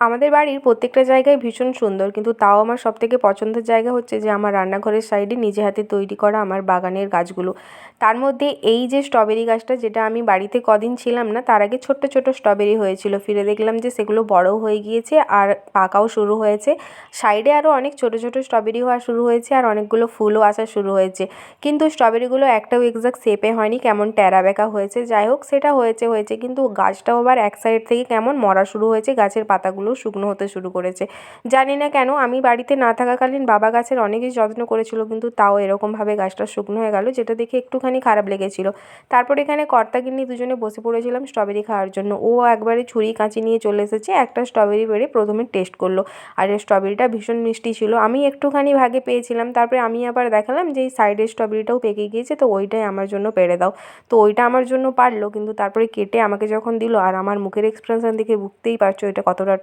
আমাদের বাড়ির প্রত্যেকটা জায়গাই ভীষণ সুন্দর, কিন্তু তাও আমার সবথেকে পছন্দের জায়গা হচ্ছে যে আমার রান্নাঘরের সাইডে নিজে হাতে তৈরি করা আমার বাগানের গাছগুলো। তার মধ্যে এই যে স্ট্রবেরি গাছটা, যেটা আমি বাড়িতে কদিন ছিলাম না তার আগে ছোট্ট ছোট স্ট্রবেরি হয়েছিল, ফিরে দেখলাম যে সেগুলো বড়ও হয়ে গিয়েছে আর পাকাও শুরু হয়েছে। সাইডে আরও অনেক ছোট ছোট স্ট্রবেরি হওয়া শুরু হয়েছে আর অনেকগুলো ফুলও আসা শুরু হয়েছে। কিন্তু স্ট্রবেরিগুলো একটাও এক্সাক্ট শেপে হয়নি, কেমন ট্যারা ব্যাকা হয়েছে। যাই হোক, সেটা হয়েছে হয়েছে, কিন্তু গাছটাও আবার এক সাইড থেকে কেমন মরা শুরু হয়েছে, গাছের পাতাগুলো শুকনো হতে শুরু করেছে। জানি না কেন, আমি বাড়িতে না থাকাকালীন বাবা গাছের অনেকই যত্ন করেছিল, কিন্তু তাও এরকমভাবে গাছটা শুকনো হয়ে গেল, যেটা দেখে একটুখানি খারাপ লেগেছিল। তারপর এখানে কর্তাগিন্নি দুজনে বসে পড়েছিলাম স্ট্রবেরি খাওয়ার জন্য। ও একবারে ছুরি কাঁচি নিয়ে চলে এসেছে, একটা স্ট্রবেরি বেড়ে প্রথমে টেস্ট করলো। আর এই স্ট্রবেরিটা ভীষণ মিষ্টি ছিল। আমি একটুখানি ভাগে পেয়েছিলাম, তারপরে আমি আবার দেখালাম যে এই সাইডের স্ট্রবেরিটাও পেকে গিয়েছে, তো ওইটাই আমার জন্য পেড়ে দাও। তো ওইটা আমার জন্য পারলো, কিন্তু তারপরে কেটে আমাকে যখন দিল আর আমার মুখের এক্সপ্রেশন দেখে বুঝতেই পারছো এটা কতটা